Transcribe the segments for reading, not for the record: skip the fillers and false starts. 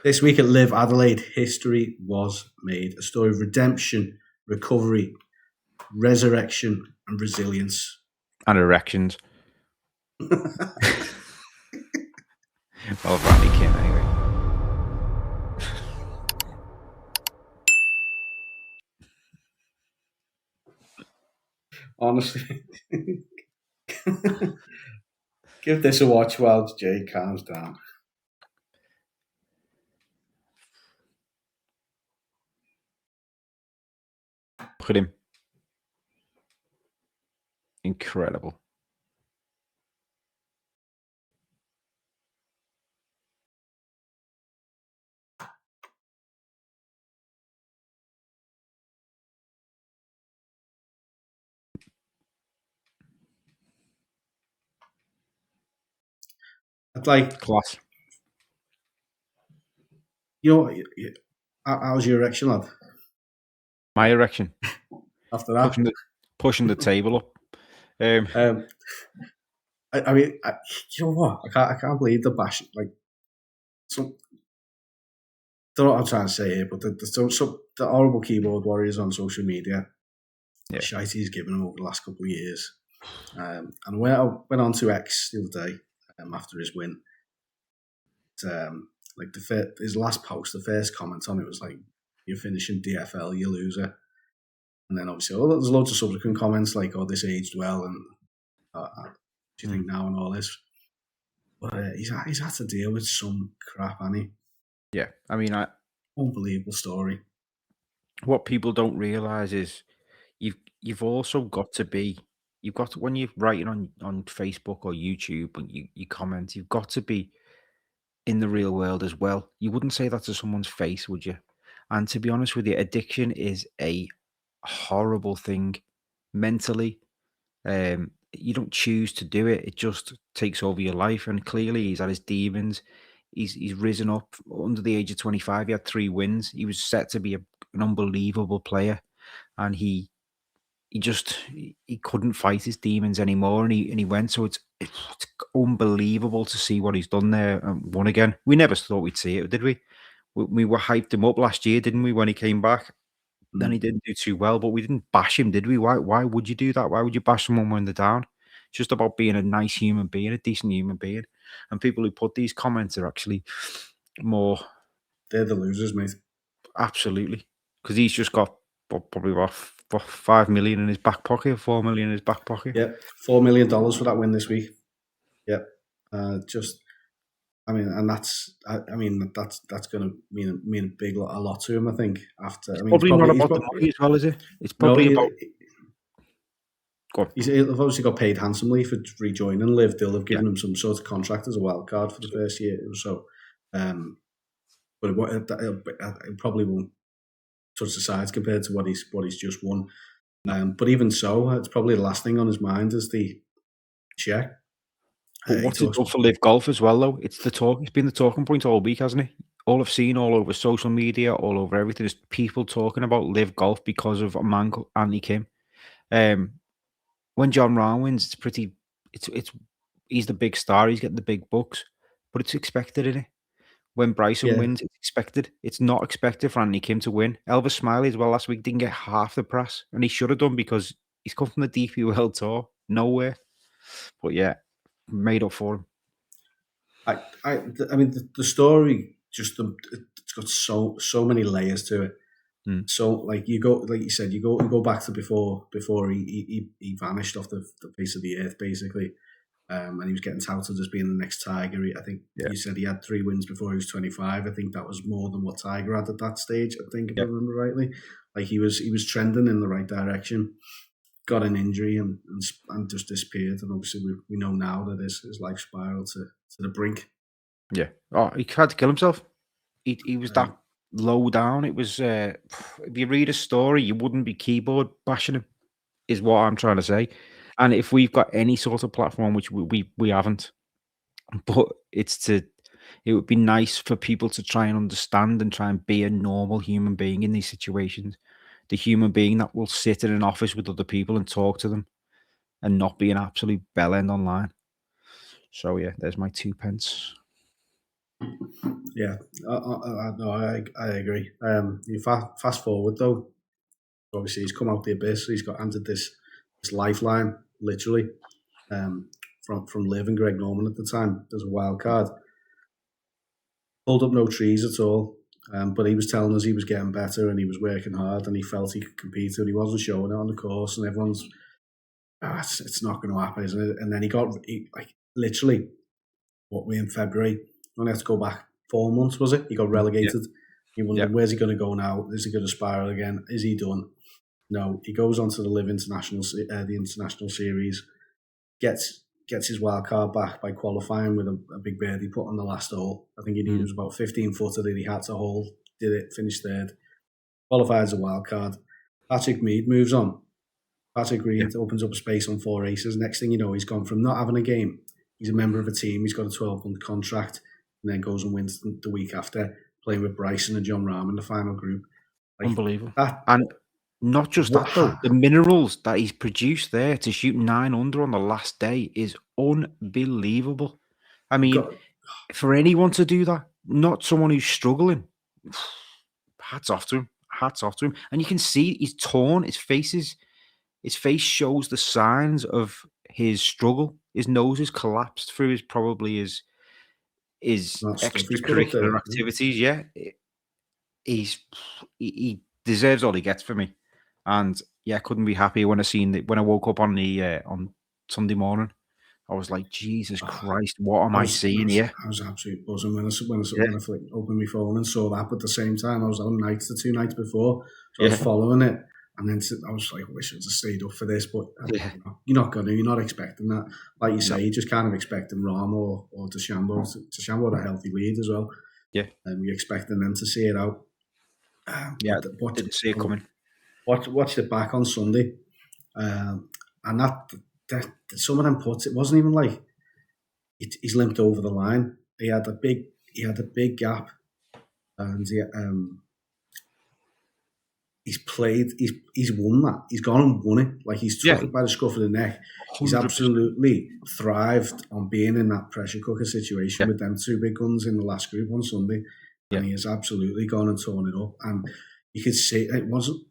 This week at LIV Adelaide, history was made. A story of redemption, recovery, resurrection, and resilience. And erections. Well, Randy Kim, anyway. Honestly, give this a watch while Jay calms down. Look at him. Incredible. I'd like class. How's your erection, lad? My erection. After that, pushing the table up. I mean, you know what? I can't believe the bash. Like, don't know what I'm trying to say here, but the horrible keyboard warriors on social media, the shite he's given them over the last couple of years. And when I went on to X the other day after his win, like his last post, the first comment on it was like, "You're finishing DFL, you loser." And then obviously, there's loads of subsequent comments like, "Oh, this aged well," and "Do you think now?" and all this. But he's had to deal with some crap, hasn't he? Yeah, I mean, unbelievable story. What people don't realise is you've also got to be. You've got to, when you're writing on Facebook or YouTube and you comment, you've got to be in the real world as well. You wouldn't say that to someone's face, would you? And to be honest with you, addiction is a horrible thing mentally. You don't choose to do it. It just takes over your life. And clearly he's had his demons. He's risen up under the age of 25. He had 3 wins. He was set to be an unbelievable player. And he couldn't fight his demons anymore, and he went. So it's unbelievable to see what he's done there and won again. We never thought we'd see it, did we? We were hyped him up last year, didn't we, when he came back? Then he didn't do too well, but we didn't bash him, did we? Why would you do that? Why would you bash someone when they're down? It's just about being a nice human being, a decent human being. And people who put these comments are actually more... They're the losers, mate. Absolutely. Because he's just got probably about 5 million in his back pocket, 4 million in his back pocket. Yeah, $4 million for that win this week. Yeah, that's going to mean a lot to him. I think after. It's probably not about the money as well, is it? It's probably about. He's obviously got paid handsomely for rejoining LIV. They'll have given him some sort of contract as a wild card for the first year or so. But it probably won't touch the sides compared to what he's just won. But even so, it's probably the last thing on his mind is the check. What's it done for LIV Golf as well, though? It's been the talking point all week, hasn't it? All I've seen all over social media, all over everything, is people talking about LIV Golf because of a man called Andy Kim. When John Rahm wins, he's the big star. He's getting the big bucks, but it's expected, isn't it? When Bryson wins, it's expected. It's not expected for Andy Kim to win. Elvis Smiley as well last week didn't get half the press, and he should have done because he's come from the DP World Tour, nowhere. But yeah, made up for him. I mean, the story it's got so many layers to it. So like you said, you go back to before he vanished off the face of the earth, basically. And he was getting touted as being the next Tiger. I think you said he had 3 wins before he was 25. I think that was more than what Tiger had at that stage. I think, if I remember rightly, like he was trending in the right direction. Got an injury and just disappeared. And obviously we know now that his life spiraled to the brink. Yeah. Oh, he tried to kill himself. He was that low down. It was. If you read a story, you wouldn't be keyboard bashing him. Is what I'm trying to say. And if we've got any sort of platform, which we haven't, but it would be nice for people to try and understand and try and be a normal human being in these situations. The human being that will sit in an office with other people and talk to them and not be an absolute bellend online. So yeah, there's my 2 pence. Yeah, no, I agree. You fast forward though. Obviously, he's come out the abyss. He's got handed this lifeline, literally, from LIV and Greg Norman at the time. There's a wild card. Pulled up no trees at all. But he was telling us he was getting better and he was working hard and he felt he could compete and he wasn't showing it on the course and everyone's, it's not going to happen, isn't it? And then like literally, what we in February, only have to go back 4 months, was it? He got relegated. You wonder, where's he going to go now? Is he going to spiral again? Is he done? No, he goes on to the LIV International, the International Series, gets his wild card back by qualifying with a big birdie put on the last hole. I think he needed about 15 footer that he had to hold. Did it, finished third. Qualified as a wild card. Patrick Mead moves on. Patrick Reed opens up a space on 4 aces. Next thing you know, he's gone from not having a game. He's a member of a team. He's got a 12-month contract, and then goes and wins the week after, playing with Bryson and John Rahm in the final group. Like, unbelievable. And not just that though, the minerals that he's produced there to shoot 9 under on the last day is unbelievable. I mean, for anyone to do that, not someone who's struggling, hats off to him. Hats off to him. And you can see he's torn. His face shows the signs of his struggle. His nose is collapsed through his extracurricular activities. Yeah, he deserves all he gets for me. And yeah, I couldn't be happier when I woke up on Sunday morning. I was like, Jesus Christ, what am I seeing here? I was absolutely buzzing when I opened my phone and saw that. But at the same time, I was on nights the 2 nights before, so I was following it. And then I was like, I wish I'd have stayed up for this. But you're not expecting that. Like you say, you're just kind of expecting Rahm or DeChambeau. DeChambeau had a healthy lead as well. Yeah. And you're expecting them to see it out. Didn't see it coming. Watched it back on Sunday. And that some of them putts, it wasn't even like he's limped over the line. He had a big gap, and he's won that. He's gone and won it. Like, he's took it by the scruff of the neck. 100%. He's absolutely thrived on being in that pressure cooker situation with them 2 big guns in the last group on Sunday. And he has absolutely gone and torn it up. And you could see it wasn't.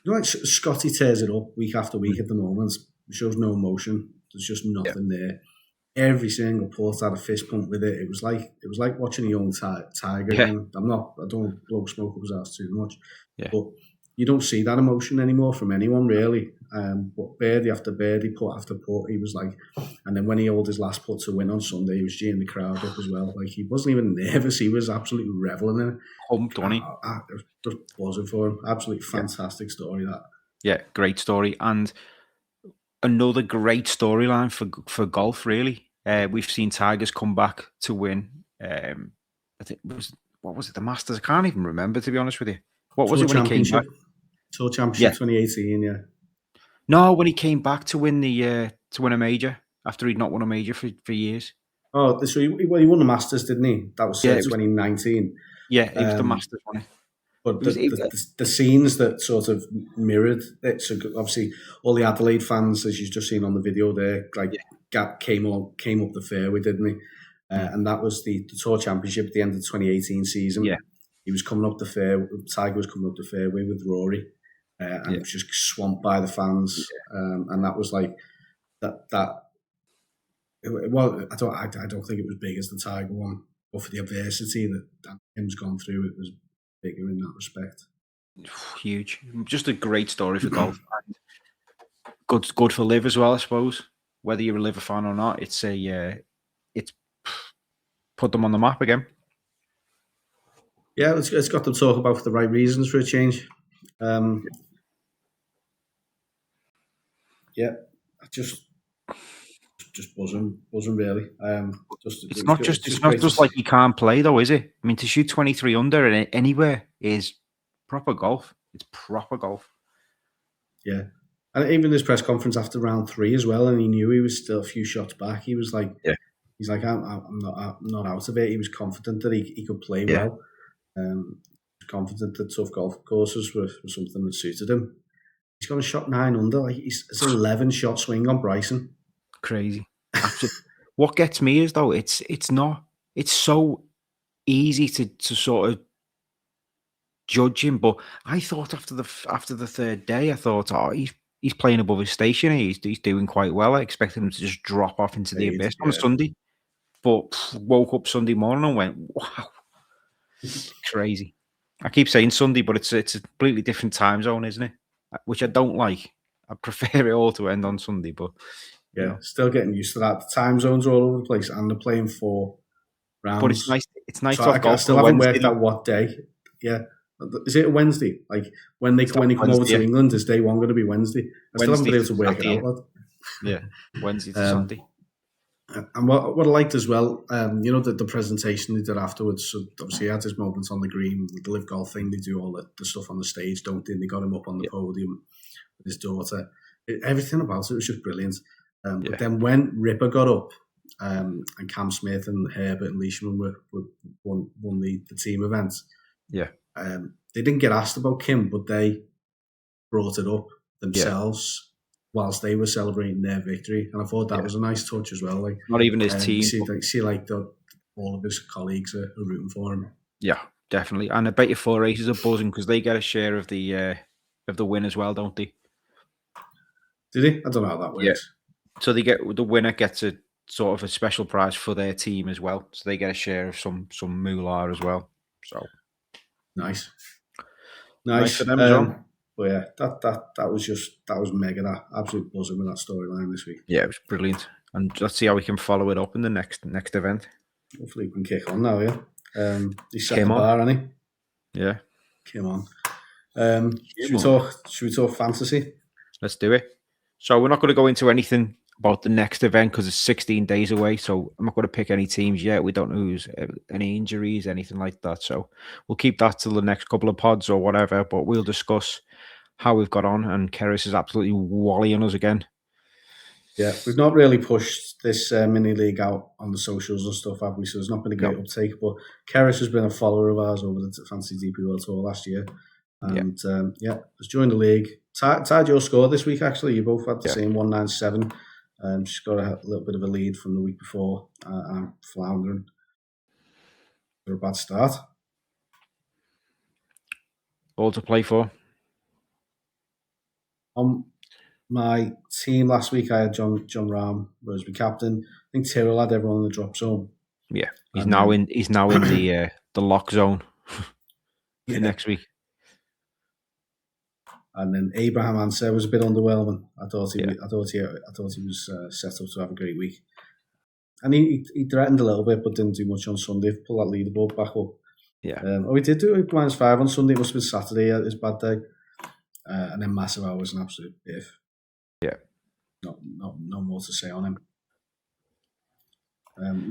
Like Scotty tears it up week after week at the moment. Shows no emotion. There's just nothing there. Every single putt had a fist pump with it. It was like watching a young tiger. Yeah. I don't blow smoke up his ass too much. Yeah. But you don't see that emotion anymore from anyone, really. But birdie after birdie, putt after putt, he was like, and then when he held his last putt to win on Sunday, he was geeing the crowd up as well. Like, he wasn't even nervous. He was absolutely reveling in it. Humped, wasn't he? It was just buzzing for him. Absolutely fantastic story, that. Yeah, great story. And another great storyline for golf, really. We've seen Tigers come back to win. I think what was it? The Masters? I can't even remember, to be honest with you. What was it when he came back? Tour Championship 2018, yeah. No, when he came back to win a major after he'd not won a major for years. Oh, so he won the Masters, didn't he? That was 2019. Yeah, it was the Masters one. But the scenes that sort of mirrored it, so obviously all the Adelaide fans, as you've just seen on the video there, came up the fairway, didn't he? And that was the Tour Championship at the end of the 2018 season. Yeah. He was coming up the fairway, Tiger was coming up the fairway with Rory, and it was just swamped by the fans. And that was like that. Well, I don't think it was big as the Tiger one, but for the adversity that him's gone through, it was bigger in that respect. Huge, just a great story for golf. Good for LIV as well, I suppose. Whether you're a LIV fan or not, it's put them on the map again. Yeah, it's got them talk about for the right reasons for a change. Just buzzing really. It's not just like you can't play though, is it? I mean, to shoot 23 under anywhere is proper golf. It's proper golf. Yeah, and even his press conference after round 3 as well, and he knew he was still a few shots back. He was like, he's like, I'm not out of it. He was confident that he could play well. Confident that tough golf courses were something that suited him. He's got a shot 9 under. Like, it's an 11 shot swing on Bryson. Crazy. What gets me is though, it's so easy to sort of judge him. But I thought after the third day, I thought, oh, he's playing above his station. He's doing quite well. I expected him to just drop off into the abyss on Sunday, but woke up Sunday morning and went, wow, crazy. I keep saying Sunday, but it's a completely different time zone, isn't it? Which I don't like. I prefer it all to end on Sunday, but yeah, still getting used to that. The time zones are all over the place, and they're playing 4 rounds. But it's nice. It's nice So to have golf. I still haven't worked out what day. Yeah, is it a Wednesday? Like when they come over to England, is day 1 going to be Wednesday? I still haven't been able to work it out. Lad. Yeah, Wednesday to Sunday. And what I liked as well, you know, the presentation they did afterwards. So obviously, he had his moments on the green, the LIV Golf thing. They do all the stuff on the stage, don't they? And they got him up on the podium with his daughter. Everything about it was just brilliant. But then when Ripper got up, and Cam Smith and Herbert and Leishman won the team event. Yeah. They didn't get asked about Kim, but they brought it up themselves whilst they were celebrating their victory, and I thought that was a nice touch as well. Like not even his team, all of his colleagues are rooting for him. Yeah, definitely. And I bet your 4 races are buzzing because they get a share of the win as well, don't they? Do they? I don't know how that works. Yeah. So the winner gets a sort of a special prize for their team as well. So they get a share of some moolah as well. So nice for them, John. But yeah, that was mega. That absolute buzzing with that storyline this week. Yeah, it was brilliant. And let's see how we can follow it up in the next event. Hopefully we can kick on now, yeah. He set the bar, hasn't he? Yeah. Came on. Should we talk fantasy? Let's do it. So we're not going to go into anything about the next event because it's 16 days away. So I'm not going to pick any teams yet. We don't know who's any injuries, anything like that. So we'll keep that till the next couple of pods or whatever. But we'll discuss how we've got on. And Keris is absolutely wallying us again. Yeah, we've not really pushed this mini league out on the socials and stuff, have we? So there's not been a great uptake. But Keris has been a follower of ours over the Fantasy DP World Tour last year. And has joined the league. Tied your score this week, actually. You both had the same 197. She's got a little bit of a lead from the week before. I'm floundering. For a bad start. All to play for. On my team last week, I had John Rahm as my captain. I think Tyrrell had everyone in the drop zone. Yeah, he's now in the lock zone for next week. And then Abraham Answer was a bit underwhelming. I thought he was set up to have a great week, and he threatened a little bit, but didn't do much on Sunday. Pull that leaderboard back up. Yeah. He did do it -5 on Sunday. It must have been Saturday. His bad day, and then Massive Hour was an absolute biff. Yeah. No more to say on him.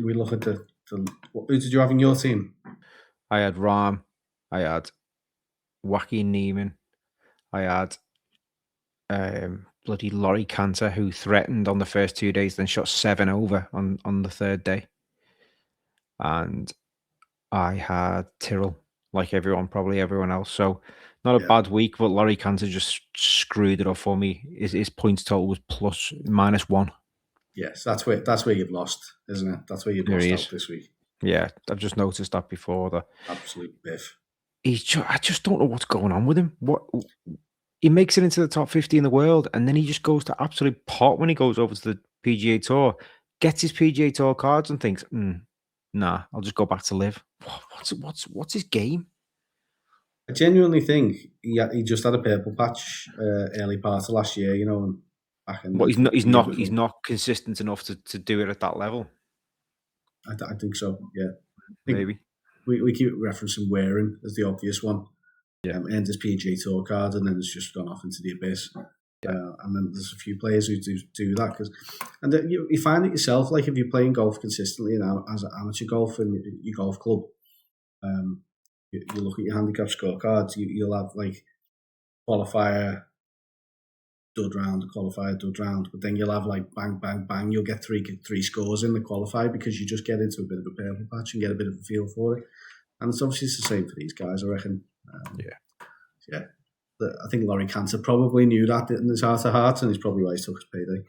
We look at who did you have in your team? I had Rahm. I had Joaquin Niemann. I had bloody Laurie Cantor, who threatened on the first 2 days, then shot 7 over on the third day. And I had Tyrrell, like probably everyone else. So not a bad week, but Laurie Cantor just screwed it up for me. His points total was -1. Yes, that's where you've lost, isn't it? That's where you've lost out this week. Yeah, I've just noticed that before. The absolute biff. I just don't know what's going on with him. He makes it into the top 50 in the world, and then he just goes to absolute pot when he goes over to the PGA Tour, gets his PGA Tour cards, and thinks, "Nah, I'll just go back to LIV." What's his game? I genuinely think he just had a purple patch early part of last year, you know. But he's not consistent enough to do it at that level. I think so. Yeah, maybe we keep referencing Waring as the obvious one. Yeah, earned his PGA Tour card and then it's just gone off into the abyss. And then there's a few players who do that you find it yourself. Like if you're playing golf consistently now as an amateur golf in your golf club, you look at your handicap scorecards. You'll have like qualifier, dud round, qualifier, dud round, but then you'll have like bang, bang, bang. You'll get three scores in the qualifier because you just get into a bit of a purple patch and get a bit of a feel for it. And it's obviously the same for these guys, I reckon. I think Laurie Cantor probably knew that in his heart of hearts, and he's probably why he took his payday.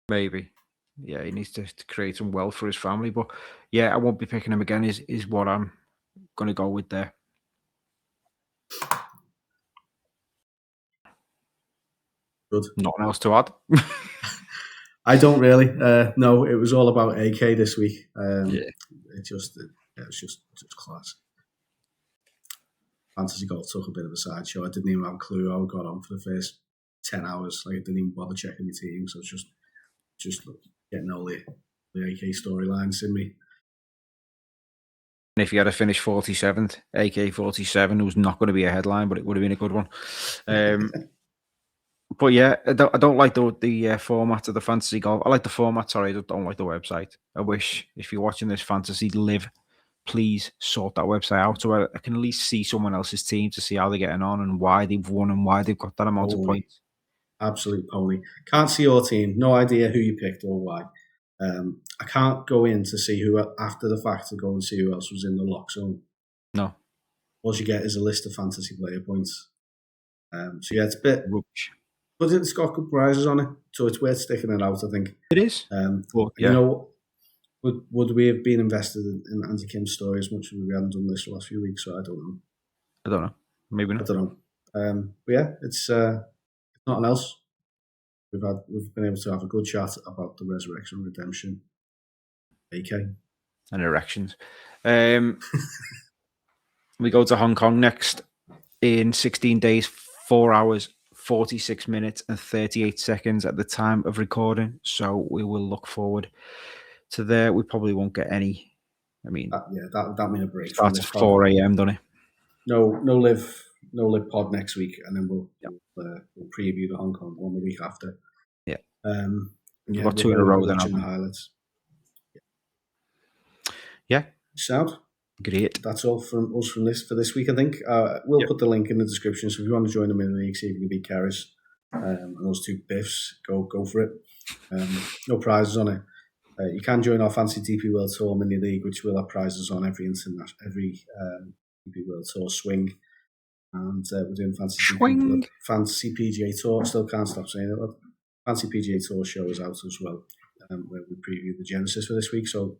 Maybe. Yeah, he needs to create some wealth for his family. But yeah, I won't be picking him again, is what I'm going to go with there. Good. Nothing else to add. I don't really. No, it was all about AK this week. Yeah. It was just class. Fantasy golf took a bit of a sideshow. I didn't even have a clue how I got on for the first 10 hours. Like, I didn't even bother checking my team. So it's just getting all the AK storylines in me. And if you had to finish 47th, AK 47, it was not going to be a headline, but it would have been a good one. But yeah, I don't like the format of the fantasy golf. I like the format, sorry, I don't like the website. I wish, if you're watching this fantasy live, please sort that website out so I can at least see someone else's team to see how they're getting on and why they've won and why they've got that amount of points. Absolute pony. Can't see your team. No idea who you picked or why. I can't go in to see who, after the fact, to go and see who else was in the lock zone. No. All you get is a list of fantasy player points. So yeah, it's a bit rubbish. But it's got good prizes on it, so it's worth sticking it out, I think. It is. But, yeah. You know, would we have been invested in Andy Kim's story as much as we hadn't done this the last few weeks? So I don't know. Maybe not. I don't know. But yeah, it's nothing else. We've been able to have a good chat about the Resurrection Redemption AK and erections. We go to Hong Kong next in 16 days, 4 hours, 46 minutes and 38 seconds at the time of recording. So we will look forward to there. We probably won't get any. I mean, that mean a break. Starts at 4 a.m. doesn't it? No live pod next week, and then we'll preview the Hong Kong one the week after. Yeah. We've got 2 in a row then. The highlights. Yeah. Sound. Great. That's all from us for this week, I think. We'll put the link in the description, so if you want to join them in the league, see if you can beat Karras and those 2 biffs, go for it. No prizes on it. You can join our Fancy DP World Tour Mini League, which will have prizes on every DP World Tour swing. And we're doing Fancy PGA Tour. Still can't stop saying it. Fancy PGA Tour show is out as well, where we preview the Genesis for this week. So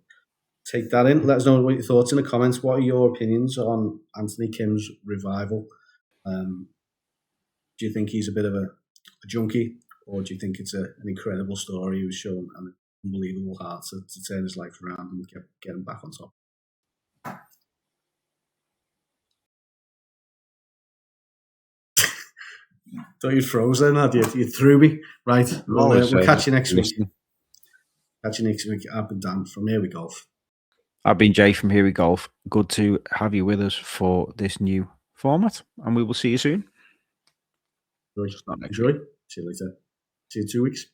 take that in. Let us know what your thoughts in the comments. What are your opinions on Anthony Kim's revival? Do you think he's a bit of a junkie, or do you think it's an incredible story? He was shown an unbelievable heart to turn his life around and get him back on top. Thought you froze then, had you? You threw me. Right. We'll catch you next week. Catch you next week. I've been Dan from Here We Golf. I've been Jay from Here We Golf. Good to have you with us for this new format, and we will see you soon. Enjoy. See you later. See you in 2 weeks.